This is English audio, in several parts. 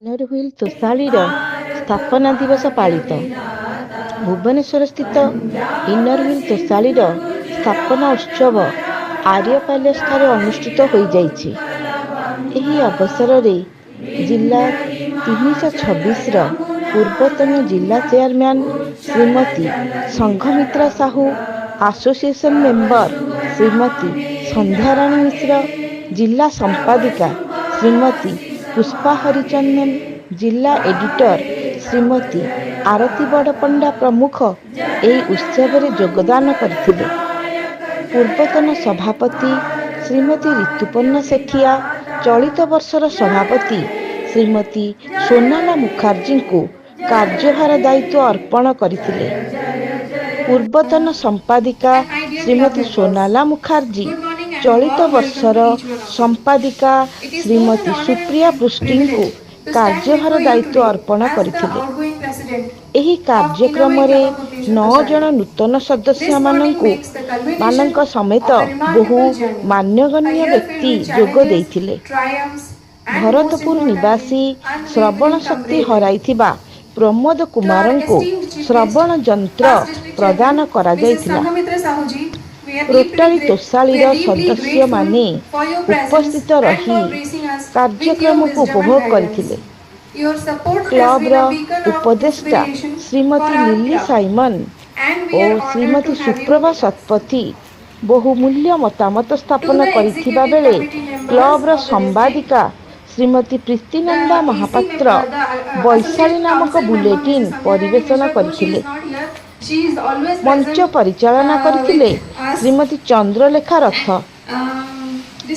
Inner wheel ତୋଷାଳୀର ସ୍ଥାପନା ଦିବସ ପାଳିତ। ଭୁବନେଶ୍ୱରସ୍ଥିତ ଇନର ହ୍ୱିଲ ତୋଷାଳୀର ସ୍ଥାପନା ଉତ୍ସବ ଆର୍ୟ ପ୍ୟାଲେସଠାରେ ଅନୁଷ୍ଠିତ ହୋଇଯାଇଛି। ଏହି ଅବସରରେ ଜିଲ୍ଲା 326ର ପୂର୍ବତନ ଜିଲ୍ଲା chairman Shrimati Sanghamitra Sahu, association member Shrimati Sandhyarani Mishra, ଜିଲ୍ଲା ସମ୍ପାଦିକା ଶ୍ରୀମତୀ ପୁଷ୍ପା ହରିଚନ୍ଦନ, ଜିଲ୍ଲା ଏଡିଟର ଶ୍ରୀମତୀ ଆରତୀ ବଡ଼ପଣ୍ଡା ପ୍ରମୁଖ ଏହି ଉତ୍ସବରେ ଯୋଗଦାନ କରିଥିଲେ। ପୂର୍ବତନ ସଭାପତି ଶ୍ରୀମତୀ ରିତୁପର୍ଣ୍ଣା ସେଠିଆ ଚଳିତ ବର୍ଷର ସଭାପତି ଶ୍ରୀମତୀ ସୋନାଲା ମୁଖାର୍ଜୀଙ୍କୁ କାର୍ଯ୍ୟଭାର ଦାୟିତ୍ୱ ଅର୍ପଣ କରିଥିଲେ। ପୂର୍ବତନ ସମ୍ପାଦିକା ଶ୍ରୀମତୀ ସୋନାଲା ମୁଖାର୍ଜୀ ଚଳିତ ବର୍ଷର ସମ୍ପାଦିକା ଶ୍ରୀମତୀ ସୁପ୍ରିୟା ପୃଷ୍ଟିଙ୍କୁ କାର୍ଯ୍ୟଭାର ଦାୟିତ୍ୱ ଅର୍ପଣ କରିଥିଲେ। ଏହି କାର୍ଯ୍ୟକ୍ରମରେ 9 ଜଣ ନୂତନ ସଦସ୍ୟମାନଙ୍କ ସମେତ ବହୁ ମାନ୍ୟଗଣ୍ୟ ବ୍ୟକ୍ତି ଯୋଗ ଦେଇଥିଲେ। ଭରତପୁର ନିବାସୀ ଶ୍ରବଣ ଶକ୍ତି ହରାଇଥିବା ପ୍ରମୋଦ କୁମାରଙ୍କୁ ଶ୍ରବଣ ଯନ୍ତ୍ର ପ୍ରଦାନ କରାଯାଇଥିଲା। ରୋଟାରୀ ତୋଷାଳୀର ସଦସ୍ୟମାନେ ଉପସ୍ଥିତ ରହି କାର୍ଯ୍ୟକ୍ରମକୁ ଉପଭୋଗ କରିଥିଲେ। କ୍ଲବର ଉପଦେଷ୍ଟା ଶ୍ରୀମତୀ ଲିଲି ସାଇମନ ଓ ଶ୍ରୀମତୀ ସୁପ୍ରଭା ଶତପଥୀ ବହୁ ମୂଲ୍ୟ ମତାମତ ସ୍ଥାପନ କରିଥିବା ବେଳେ କ୍ଲବର ସମ୍ପାଦିକା ଶ୍ରୀମତୀ ପ୍ରୀତିନନ୍ଦା ମହାପାତ୍ର ବୈଶାଳୀ ନାମକ ବୁଲେଟିନ୍ ପରିବେଷଣ କରିଥିଲେ। ମଞ୍ଚ ପରିଚାଳନା କରିଥିଲେ ଶ୍ରୀମତୀ ଚନ୍ଦ୍ରଲେଖା ରଥ।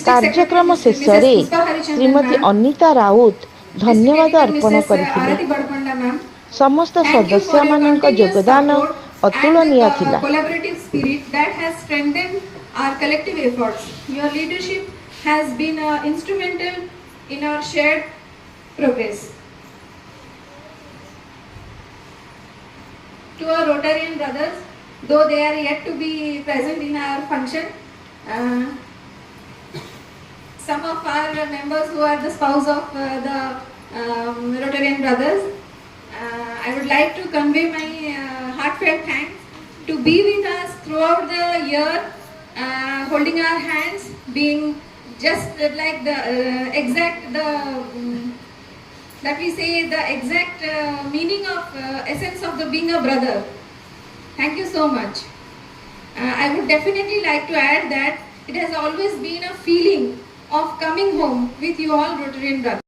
କାର୍ଯ୍ୟକ୍ରମ ଶେଷରେ ଶ୍ରୀମତୀ ଅନିତା ରାଉତ ଧନ୍ୟବାଦ ଅର୍ପଣ କରିଥିଲେ। ସମସ୍ତ ସଦସ୍ୟମାନଙ୍କ ଯୋଗଦାନ ଅତୁଳନୀୟ ଥିଲା। in our shared progress. To our Rotarian brothers, though they are yet to be present in our function, some of our members who are the spouse of the Rotarian brothers, I would like to convey my heartfelt thanks to be with us throughout the year, holding our hands, being just like the that we say the exact meaning of essence of the being a brother. Thank you so much. I would definitely like to add that it has always been a feeling of coming home with you all Rotarian brothers.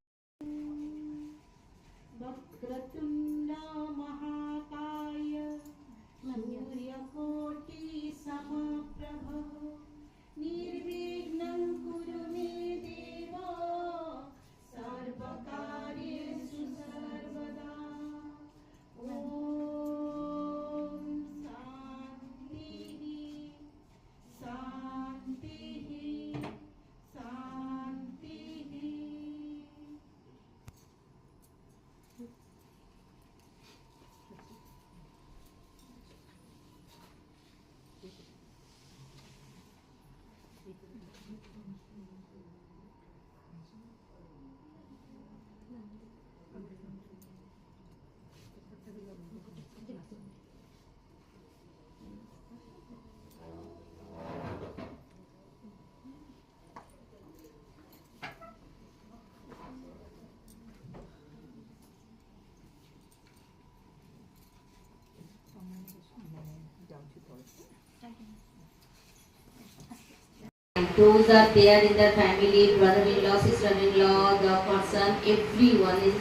Those are there in their family, brother-in-law, sister-in-law, the person, everyone is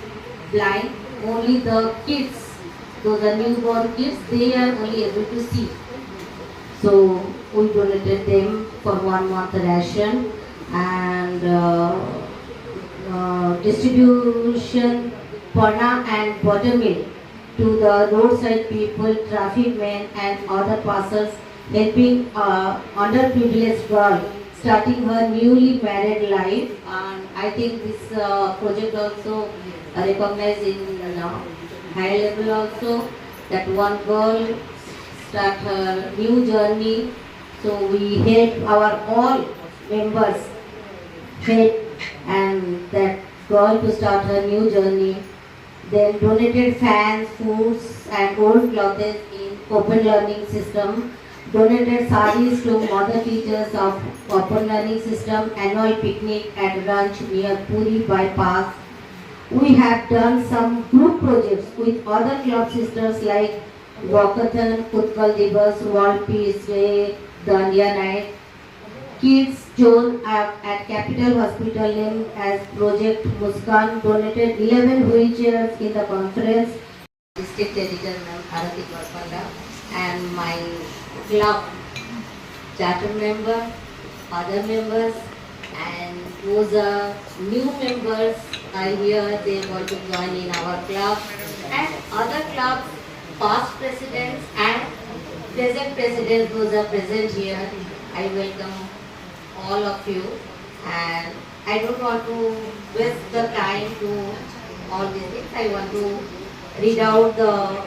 blind. Only the kids, those are newborn kids, they are only able to see. So we donated them for 1 month ration and distribution Pana and buttermilk to the roadside people, traffic men and other passers, helping underprivileged girl starting her newly married life. And I think this project also recognized in high level also, that one girl start her new journey. So we help our all members help, and that girl to start her new journey. Then donated fans, foods and old clothes in open learning system. Donated sarees to mother teachers of open learning system. Annual picnic at lunch near Puri bypass. We have done some group projects with other club sisters like Walkathon, Utkal Divas, World Peace Day, Dandiya Night. Kids Zone at Capital Hospital named as Project Muskan donated 11 wheelchairs in the conference. District Editor Ma'am Arati Gorpanda and my club charter member, other members and those new members are here, they want to join in our club and other clubs, past presidents and present presidents, those are present here. I welcome all of you and I don't want to waste the time to all these things. I want to read out the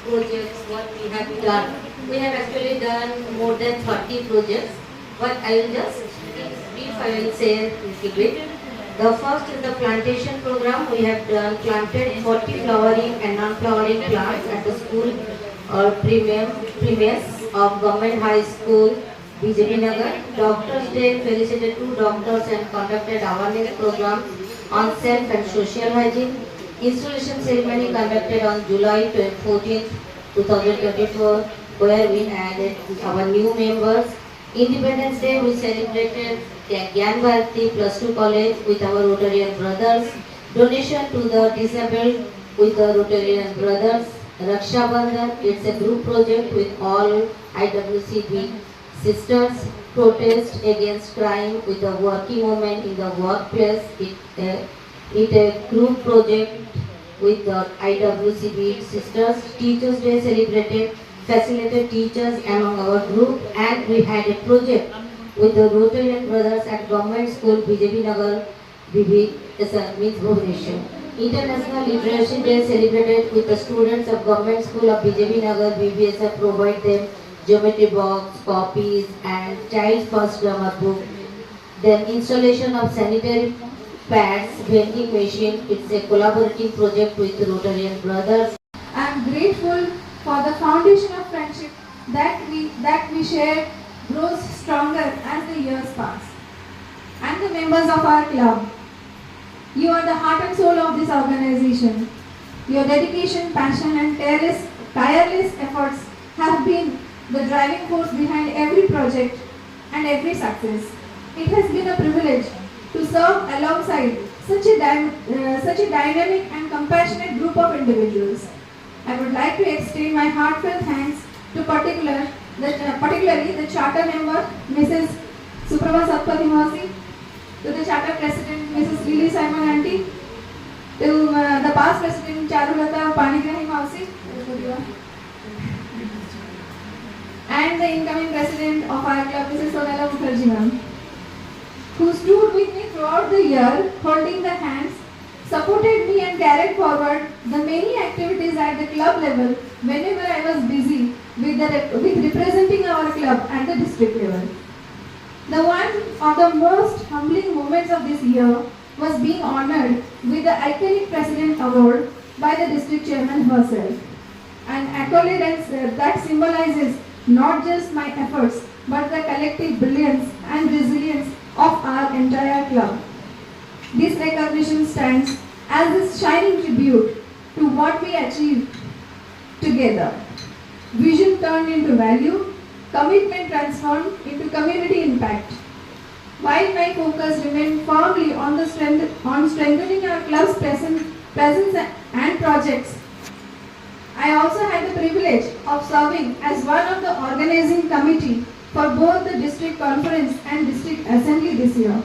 projects what we have done. We have actually done more than 30 projects, but I will just brief I will say a little bit. The first is the plantation program. We have planted 40 flowering and non-flowering plants at the school or premise of Government High School, BJP Nagar. Doctors Day felicitated 2 doctors and conducted awareness program on self and social hygiene. Installation ceremony conducted on July 14, 2024, where we added our new members. Independence Day we celebrated Gyan Bharati Plus 2 College with our Rotarian brothers. Donation to the disabled with the Rotarian brothers. Raksha Bandhan, it's a group project with all IWCB sisters. Protest against crime with the working women in the workplace. It a group project with the IWCB sisters. Teachers Day celebrated facilitated teachers among our group and we had a project with the Rotarian brothers at Government School BJP Nagar BB means Bhubaneswar. International Literacy Day celebrated with the students of Government School of BJP Nagar BBSF provide them geometry box, copies and child first grammar book. Then installation of sanitary pads, vending machine. It's a collaborating project with Rotarian brothers. I am grateful for the foundation of friendship that we share grows stronger as the years pass. And the members of our club, you are the heart and soul of this organization. Your dedication, passion and tireless efforts have been the driving force behind every project and every success. It has been a privilege to serve alongside such a dynamic and compassionate group of individuals. I would like to extend my heartfelt thanks to particularly the charter member, Mrs. Suprabha Satpathy Masi, to the charter president, Mrs. Lily Simon Aunty, to the past president, Charulata Panigrahi Masi, and the incoming president of our club, Mrs. Sonala Mukherjee ma'am, who stood with me throughout the year, holding the hands, supported me and carried forward the many activities at the club level whenever I was busy with representing our club at the district level. The one of the most humbling moments of this year was being honored with the iconic President Award by the district chairman herself. An accolade that symbolizes not just my efforts but the collective brilliance and resilience of our entire club. This recognition stands as a shining tribute to what we achieved together. Vision turned into value, commitment transformed into community impact. While my focus remained firmly on strengthening our club's presence and projects, I also had the privilege of serving as one of the organizing committee for both the district conference and district assembly this year.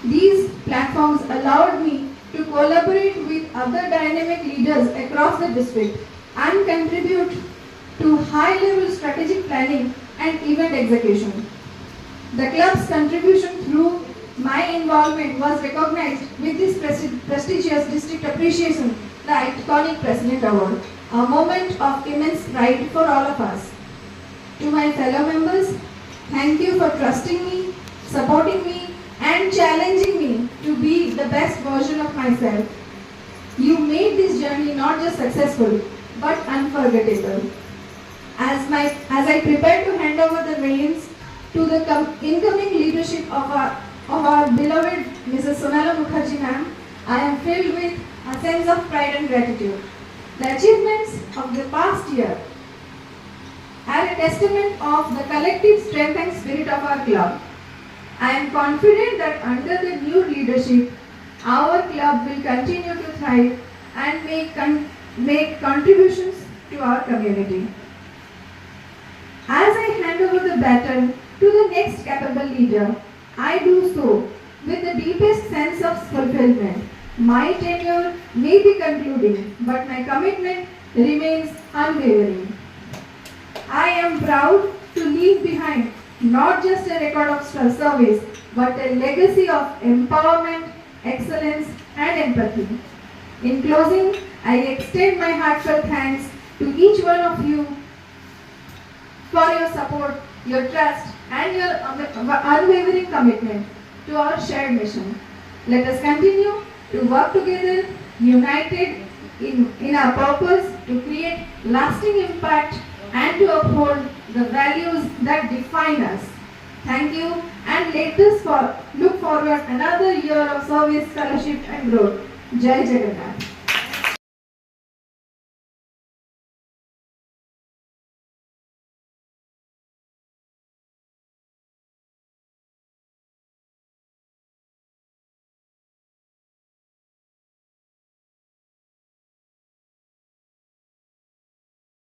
These platforms allowed me to collaborate with other dynamic leaders across the district and contribute to high-level strategic planning and event execution. The club's contribution through my involvement was recognized with this prestigious district appreciation, the iconic President Award, a moment of immense pride for all of us. To my fellow members, thank you for trusting me, supporting me, and and challenging me to be the best version of myself. You made this journey not just successful, but unforgettable. As I prepare to hand over the reins to the incoming leadership of our beloved Mrs. Sonala Mukherjee ma'am, I am filled with a sense of pride and gratitude. The achievements of the past year are a testament of the collective strength and spirit of our club. I am confident that under the new leadership, our club will continue to thrive and make contributions to our community. As I hand over the baton to the next capable leader, I do so with the deepest sense of fulfillment. My tenure may be concluding, but my commitment remains unwavering. I am proud to leave behind not just a record of service, but a legacy of empowerment, excellence, and empathy. In closing, I extend my heartfelt thanks to each one of you for your support, your trust, and your unwavering commitment to our shared mission. Let us continue to work together, united in our purpose to create lasting impact and to uphold the values that define us. Thank you, and let us look forward another year of service, fellowship, and growth. Jai Jagannath.